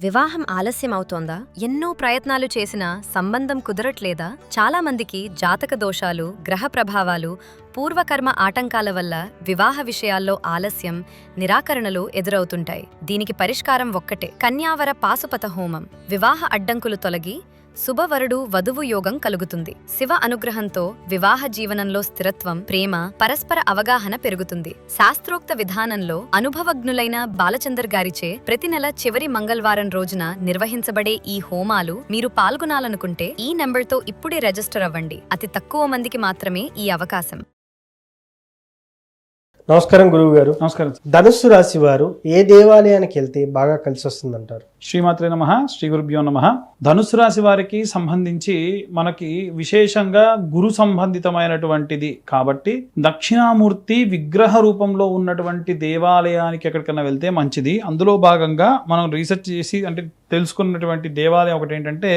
వివాహం ఆలస్యం అవుతోందా? ఎన్నో ప్రయత్నాలు చేసినా సంబంధం కుదరట్లేదా? చాలా మందికి జాతక దోషాలు, గ్రహ ప్రభావాలు, పూర్వకర్మ ఆటంకాల వల్ల వివాహ విషయాల్లో ఆలస్యం, నిరాకరణలు ఎదురవుతుంటాయి. దీనికి పరిష్కారం ఒక్కటే: కన్యావర పాశుపత హోమం. వివాహ అడ్డంకులు తొలగి శుభవరుడు వధువు యోగం కలుగుతుంది. శివ అనుగ్రహంతో వివాహ జీవనంలో స్థిరత్వం, ప్రేమ, పరస్పర అవగాహన పెరుగుతుంది. శాస్త్రోక్త విధానంలో అనుభవజ్ఞులైన బాలచందర్ గారిచే ప్రతి నెల చివరి మంగళవారం రోజున నిర్వహించబడే ఈ హోమాలు మీరు పాల్గొనాలనుకుంటే ఈ నెంబర్తో ఇప్పుడే రిజిస్టర్ అవ్వండి. అతి తక్కువ మందికి మాత్రమే ఈ అవకాశం. నమస్కారం గురువు గారు. నమస్కారం. ధనుస్సు రాశి వారు ఏ దేవాలయానికి వెళ్తే బాగా కలిసి వస్తుందంటారు? శ్రీమాత్రే నమః, శ్రీ గురుభ్యో నమః. ధనుస్సు రాశి వారికి సంబంధించి మనకి విశేషంగా గురు సంబంధితమైనటువంటిది కాబట్టి దక్షిణామూర్తి విగ్రహ రూపంలో ఉన్నటువంటి దేవాలయానికి ఎక్కడికైనా వెళ్తే మంచిది. అందులో భాగంగా మనం రీసెర్చ్ చేసి తెలుసుకున్నటువంటి దేవాలయం ఒకటి ఏంటంటే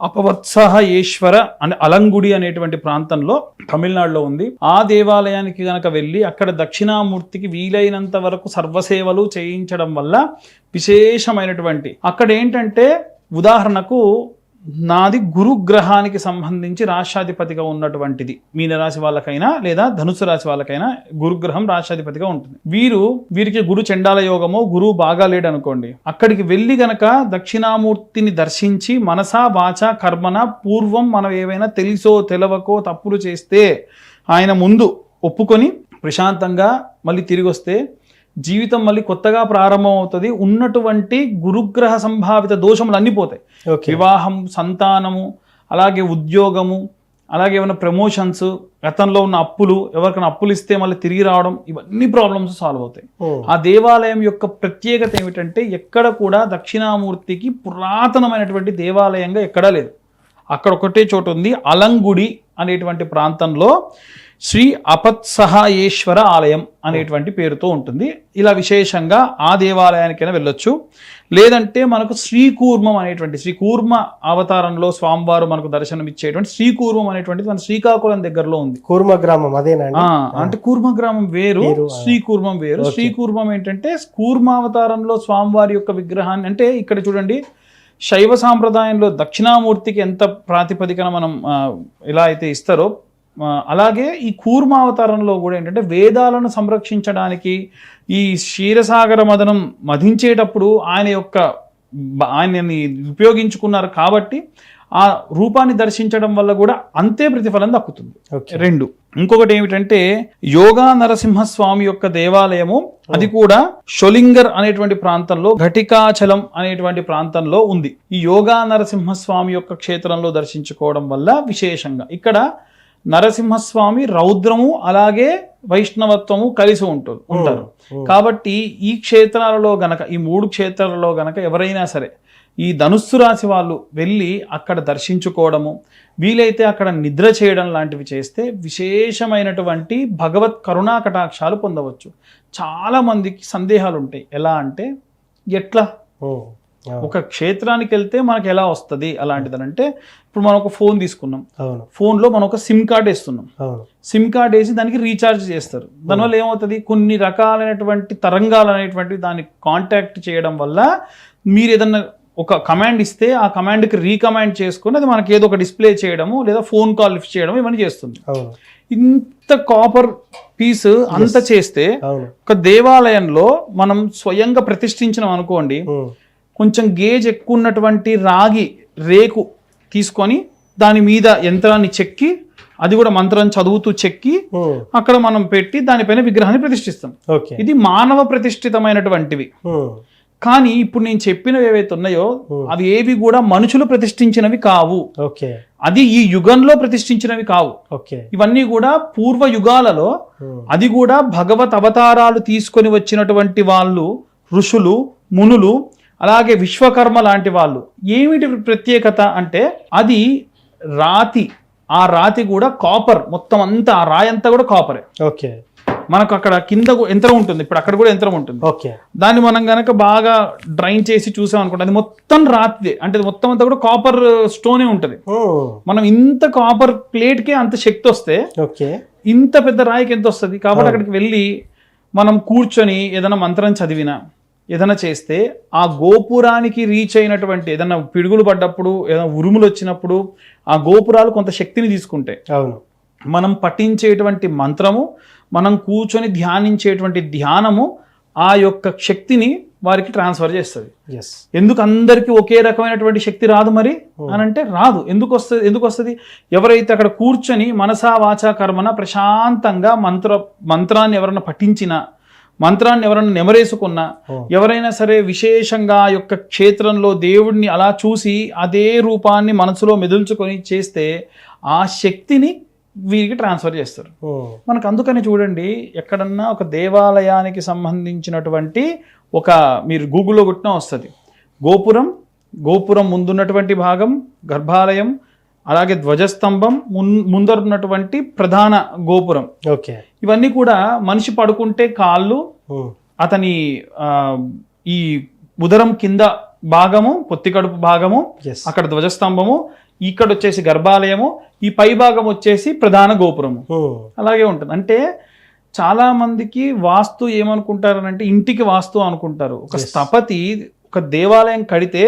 అపవత్సహయేశ్వర అనే అలంగుడి అనేటువంటి ప్రాంతంలో తమిళనాడులో ఉంది. ఆ దేవాలయానికి గనక వెళ్ళి అక్కడ దక్షిణామూర్తికి వీలైనంత వరకు సర్వసేవలు చేయించడం వల్ల విశేషమైనటువంటి అక్కడ ఏంటంటే, ఉదాహరణకు నాది గురుగ్రహానికి సంబంధించి రాష్ట్రాధిపతిగా ఉన్నటువంటిది మీనరాశి వాళ్ళకైనా లేదా ధనుసు రాశి వాళ్ళకైనా గురుగ్రహం రాష్ట్రాధిపతిగా ఉంటుంది. వీరికి గురు చండాల యోగమో గురువు బాగా లేడు అనుకోండి, అక్కడికి వెళ్ళి గనక దక్షిణామూర్తిని దర్శించి మనసా వాచా కర్మన పూర్వం మనం ఏవైనా తెలిసో తెలవకో తప్పులు చేస్తే ఆయన ముందు ఒప్పుకొని ప్రశాంతంగా మళ్ళీ తిరిగి వస్తే జీవితం మళ్ళీ కొత్తగా ప్రారంభం అవుతుంది. ఉన్నటువంటి గురుగ్రహ సంభావిత దోషములు అన్నీ పోతాయి. వివాహం, సంతానము, అలాగే ఉద్యోగము, అలాగే ఏమైనా ప్రమోషన్స్, గతంలో ఉన్న అప్పులు, ఎవరికైనా అప్పులు ఇస్తే మళ్ళీ తిరిగి రావడం, ఇవన్నీ ప్రాబ్లమ్స్ సాల్వ్ అవుతాయి. ఆ దేవాలయం యొక్క ప్రత్యేకత ఏమిటంటే ఎక్కడ కూడా దక్షిణామూర్తికి పురాతనమైనటువంటి దేవాలయంగా ఎక్కడా లేదు. అక్కడ ఒకటే చోటు ఉంది, అలంగుడి అనేటువంటి ప్రాంతంలో శ్రీ అపత్సహయేశ్వర ఆలయం అనేటువంటి పేరుతో ఉంటుంది. ఇలా విశేషంగా ఆ దేవాలయానికైనా వెళ్ళొచ్చు. లేదంటే మనకు శ్రీకూర్మం అనేటువంటి శ్రీకూర్మ అవతారంలో స్వామివారు మనకు దర్శనం ఇచ్చేటువంటి శ్రీకూర్మం అనేటువంటిది మన శ్రీకాకుళం దగ్గరలో ఉంది. కూర్మ గ్రామం అదేనా? అంటే కూర్మ గ్రామం వేరు, శ్రీకూర్మం వేరు. శ్రీకూర్మం ఏంటంటే కూర్మావతారంలో స్వామివారి యొక్క విగ్రహాన్ని, అంటే ఇక్కడ చూడండి, శైవ సాంప్రదాయంలో దక్షిణామూర్తికి ఎంత ప్రాతిపదికన మనం ఎలా అయితే ఇస్తారో అలాగే ఈ కూర్మావతారంలో కూడా ఏంటంటే వేదాలను సంరక్షించడానికి ఈ క్షీరసాగర మదనం మధించేటప్పుడు ఆయనని ఉపయోగించుకున్నారు కాబట్టి ఆ రూపాన్ని దర్శించడం వల్ల కూడా అంతే ప్రతిఫలం దక్కుతుంది. రెండు, ఇంకొకటి ఏమిటంటే యోగా నరసింహస్వామి యొక్క దేవాలయము, అది కూడా షొలింగర్ అనేటువంటి ప్రాంతంలో ఘటికాచలం అనేటువంటి ప్రాంతంలో ఉంది. ఈ యోగా నరసింహస్వామి యొక్క క్షేత్రంలో దర్శించుకోవడం వల్ల విశేషంగా ఇక్కడ నరసింహస్వామి రౌద్రము అలాగే వైష్ణవత్వము కలిసి ఉంటారు. కాబట్టి ఈ క్షేత్రాలలో గనక, ఈ మూడు క్షేత్రాలలో గనక ఎవరైనా సరే ఈ ధనుస్సు రాశి వాళ్ళు వెళ్ళి అక్కడ దర్శించుకోవడము, వీలైతే అక్కడ నిద్ర చేయడం లాంటివి చేస్తే విశేషమైనటువంటి భగవత్ కరుణా కటాక్షాలు పొందవచ్చు. చాలా మందికి సందేహాలు ఉంటాయి. ఎలా అంటే, ఎట్లా ఒక క్షేత్రానికి వెళ్తే మనకు ఎలా వస్తుంది అలాంటిదనంటే, ఇప్పుడు మనం ఒక ఫోన్ తీసుకున్నాం, ఫోన్లో మనం ఒక సిమ్ కార్డ్ వేస్తున్నాం, సిమ్ కార్డ్ వేసి దానికి రీఛార్జ్ చేస్తారు. దానివల్ల ఏమవుతుంది, కొన్ని రకాలైనటువంటి తరంగాలు అనేటువంటివి దాన్ని కాంటాక్ట్ చేయడం వల్ల మీరు ఏదన్నా ఒక కమాండ్ ఇస్తే ఆ కమాండ్కి రీకమాండ్ చేసుకుని అది మనకి ఏదో ఒక డిస్ప్లే చేయడము లేదా ఫోన్ కాల్ లిఫ్ట్ చేయడం ఇవన్నీ చేస్తుంది. ఇంత కాపర్ పీస్ అంత చేస్తే ఒక దేవాలయంలో మనం స్వయంగా ప్రతిష్ఠించినాం అనుకోండి, కొంచెం గేజ్ ఎక్కువ ఉన్నటువంటి రాగి రేకు తీసుకొని దాని మీద యంత్రాన్ని చెక్కి, అది కూడా మంత్రం చదువుతూ చెక్కి అక్కడ మనం పెట్టి దానిపైన విగ్రహాన్ని ప్రతిష్ఠిస్తాం. ఇది మానవ ప్రతిష్ఠితమైనటువంటివి. కానీ ఇప్పుడు నేను చెప్పినవి ఏవైతే ఉన్నాయో అవి ఏవి కూడా మనుషులు ప్రతిష్ఠించినవి కావు. అది ఈ యుగంలో ప్రతిష్ఠించినవి కావు. ఇవన్నీ కూడా పూర్వ యుగాలలో, అది కూడా భగవత్ అవతారాలు తీసుకొని వచ్చినటువంటి వాళ్ళు, ఋషులు, మునులు, అలాగే విశ్వకర్మ లాంటి వాళ్ళు. ఏమిటి ప్రత్యేకత అంటే, అది రాతి, ఆ రాతి కూడా కాపర్, మొత్తం అంతా ఆ రాయి అంతా కూడా కాపరే. మనకు అక్కడ కింద యంత్రం ఉంటుంది, ఇప్పుడు అక్కడ కూడా యంత్రం ఉంటుంది. దాన్ని మనం గనక బాగా డ్రైన్ చేసి చూసాం అనుకోండి, అది మొత్తం రాతిదే, అంటే మొత్తం అంతా కూడా కాపర్ స్టోనే ఉంటుంది. మనం ఇంత కాపర్ ప్లేట్కే అంత శక్తి వస్తే ఇంత పెద్ద రాయికి ఎంత వస్తుంది? కాబట్టి అక్కడికి వెళ్ళి మనం కూర్చొని ఏదైనా మంత్రం చదివినా ఏదైనా చేస్తే ఆ గోపురానికి రీచ్ అయినటువంటి ఏదైనా పిడుగులు పడ్డప్పుడు ఏదైనా ఉరుములు వచ్చినప్పుడు ఆ గోపురాలు కొంత శక్తిని తీసుకుంటాయి. అవును. మనం పఠించేటువంటి మంత్రము, మనం కూర్చొని ధ్యానించేటువంటి ధ్యానము ఆ యొక్క శక్తిని వారికి ట్రాన్స్ఫర్ చేస్తుంది. ఎస్. ఎందుకు అందరికీ ఒకే రకమైనటువంటి శక్తి రాదు మరి అని అంటే రాదు. ఎందుకు వస్తుంది? ఎవరైతే అక్కడ కూర్చొని మనసా వాచా కర్మన ప్రశాంతంగా మంత్రాన్ని ఎవరైనా పఠించినా, మంత్రాన్ని ఎవరైనా నెమరేసుకున్నా, ఎవరైనా సరే విశేషంగా ఆ యొక్క క్షేత్రంలో దేవుడిని అలా చూసి అదే రూపాన్ని మనసులో మెదుల్చుకొని చేస్తే ఆ శక్తిని వీరికి ట్రాన్స్ఫర్ చేస్తారు. మనకు అందుకని చూడండి, ఎక్కడన్నా ఒక దేవాలయానికి సంబంధించినటువంటి ఒక మీరు గూగుల్లో కొట్టినా వస్తుంది. గోపురం ముందున్నటువంటి భాగం గర్భాలయం, అలాగే ధ్వజస్తంభం, ముందరున్నటువంటి ప్రధాన గోపురం. ఓకే. ఇవన్నీ కూడా మనిషి పడుకుంటే కాళ్ళు, అతని ఈ ఉదరం కింద భాగము, పొత్తికడుపు భాగము, అక్కడ ధ్వజస్తంభము, ఇక్కడ వచ్చేసి గర్భాలయము, ఈ పై భాగం వచ్చేసి ప్రధాన గోపురము. అలాగే ఉంటుంది. అంటే చాలా మందికి వాస్తు ఏమనుకుంటారనంటే ఇంటికి వాస్తు అనుకుంటారు. ఒక స్థపతి ఒక దేవాలయం కడితే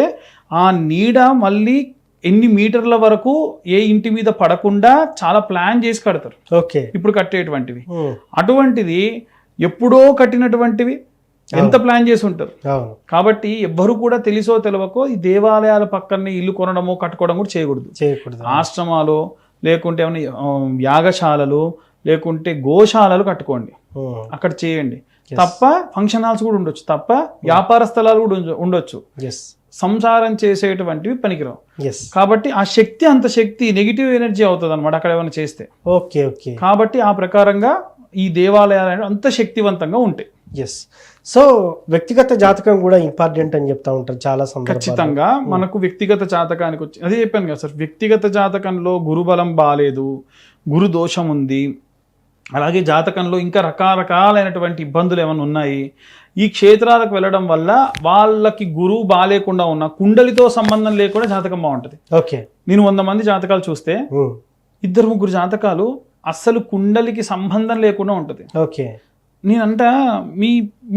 ఆ నీడ మళ్ళీ ఎన్ని మీటర్ల వరకు ఏ ఇంటి మీద పడకుండా చాలా ప్లాన్ చేసి కడతారు. ఓకే. ఇప్పుడు కట్టేటువంటివి అటువంటిది ఎప్పుడో కట్టినటువంటివి ఎంత ప్లాన్ చేసి ఉంటారు. కాబట్టి ఎవ్వరు కూడా తెలిసో తెలియకో ఈ దేవాలయాల పక్కనే ఇల్లు కొనడము కట్టుకోవడం కూడా చేయకూడదు. ఆశ్రమాలు లేకుంటే ఏమైనా యాగశాలలు లేకుంటే గోశాలలు కట్టుకోండి, అక్కడ చేయండి తప్ప. ఫంక్షన్ హాల్స్ కూడా ఉండొచ్చు తప్ప, వ్యాపార స్థలాలు కూడా ఉండొచ్చు. సంసారం చేసేటువంటివి పనికిరావు. కాబట్టి ఆ శక్తి అంత శక్తి నెగిటివ్ ఎనర్జీ అవుతుంది అనమాట అక్కడ ఏమైనా చేస్తే. ఓకే. ఓకే. కాబట్టి ఆ ప్రకారంగా ఈ దేవాలయాలు అంత శక్తివంతంగా ఉంటాయి. ఎస్. సో వ్యక్తిగత జాతకం కూడా ఇంపార్టెంట్ అని చెప్తా ఉంటారు చాలా సందర్భాల్లో. ఖచ్చితంగా మనకు వ్యక్తిగత జాతకానికి వచ్చి అదే చెప్పాను కదా సార్, వ్యక్తిగత జాతకంలో గురుబలం బాలేదు, గురు దోషం ఉంది, అలాగే జాతకంలో ఇంకా రకరకాలైనటువంటి ఇబ్బందులు ఏమైనా ఉన్నాయి. ఈ క్షేత్రాలకు వెళ్ళడం వల్ల వాళ్ళకి గురువు బాగాలేకుండా ఉన్న కుండలితో సంబంధం లేకుండా జాతకం బాగుంటుంది. ఓకే. నేను 100 మంది జాతకాలు చూస్తే 2-3 జాతకాలు అస్సలు కుండలికి సంబంధం లేకుండా ఉంటుంది. ఓకే. నేనంట మీ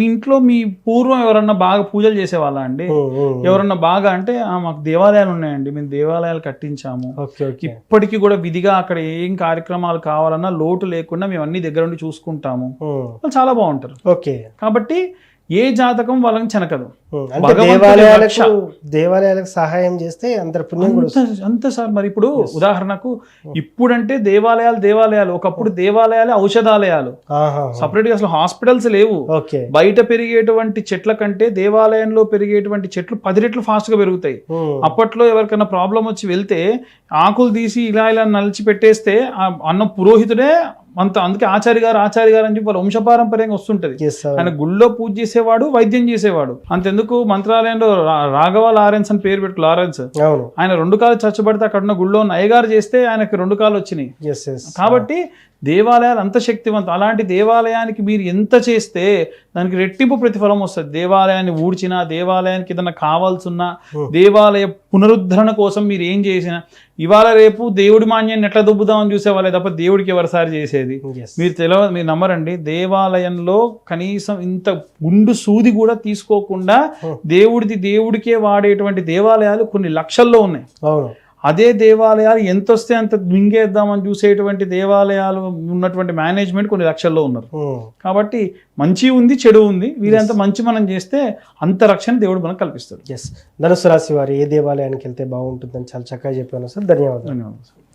ఇంట్లో మీ పూర్వం ఎవరన్నా బాగా పూజలు చేసేవాళ్ళ అండి? ఎవరన్నా బాగా అంటే మాకు దేవాలయాలు ఉన్నాయండి, మేము దేవాలయాలు కట్టించాము, ఇప్పటికీ కూడా విధిగా అక్కడ ఏం కార్యక్రమాలు కావాలన్నా లోటు లేకుండా మేము అన్ని దగ్గర ఉండి చూసుకుంటాము, వాళ్ళు చాలా బాగుంటారు. ఓకే. కాబట్టి ఏ జాతకం వాళ్ళని చెనకదు. దేవాలయాలకు సహాయం చేస్తే అంతే సార్. మరి ఇప్పుడు ఉదాహరణకు ఇప్పుడంటే దేవాలయాలు, ఒకప్పుడు దేవాలయాలు ఔషధాలయాలు, సపరేట్ గా అసలు హాస్పిటల్స్ లేవు. బయట పెరిగేటువంటి చెట్ల కంటే దేవాలయంలో పెరిగేటువంటి చెట్లు 10 రెట్లు ఫాస్ట్ గా పెరుగుతాయి. అప్పట్లో ఎవరికైనా ప్రాబ్లం వచ్చి వెళ్తే ఆకులు తీసి ఇలా నలిచి పెట్టేస్తే అన్న పురోహితుడే అందుకే ఆచార్య గారు అని చెప్పి వాళ్ళ వంశపారంపర్యంగా వస్తుంటది. ఆయన గుళ్ళో పూజ చేసేవాడు, వైద్యం చేసేవాడు. అంతెందుకు మంత్రాలయంలో రాఘవ లారెన్స్ అని పేరు పెట్టు, లారెన్స్, ఆయన 2 కాళ్ళు చచ్చబడితే అక్కడ ఉన్న గుళ్ళో ఉన్న అయ్యగారు చేస్తే ఆయనకి 2 కాళ్ళు వచ్చినాయి. కాబట్టి దేవాలయాలు అంత శక్తివంతం. అలాంటి దేవాలయానికి మీరు ఎంత చేస్తే దానికి రెట్టింపు ప్రతిఫలం వస్తుంది. దేవాలయాన్ని ఊడ్చినా, దేవాలయానికి ఏదైనా కావాల్సిన దేవాలయ పునరుద్ధరణ కోసం మీరు ఏం చేసినా, ఇవాళ రేపు దేవుడి మాన్యాన్ని ఎట్లా దుబ్బుదామని చూసేవాళ్ళే తప్ప దేవుడికి ఎవరిసారి చేసేది. మీరు నమ్మరండి, దేవాలయంలో కనీసం ఇంత గుండు సూది కూడా తీసుకోకుండా దేవుడికే వాడేటువంటి దేవాలయాలు కొన్ని లక్షల్లో ఉన్నాయి. అదే దేవాలయాలు ఎంత వస్తే అంత మింగేద్దామని చూసేటువంటి దేవాలయాలు ఉన్నటువంటి మేనేజ్మెంట్ కొన్ని లక్షల్లో ఉన్నారు. కాబట్టి మంచి ఉంది, చెడు ఉంది. వీరంత మంచి మనం చేస్తే అంత రక్షణ దేవుడు మనకు కల్పిస్తాడు. ధనుసు రాశి వారు ఏ దేవాలయానికి వెళ్తే బాగుంటుందని చాలా చక్కగా చెప్పాను సార్. ధన్యవాదాలు.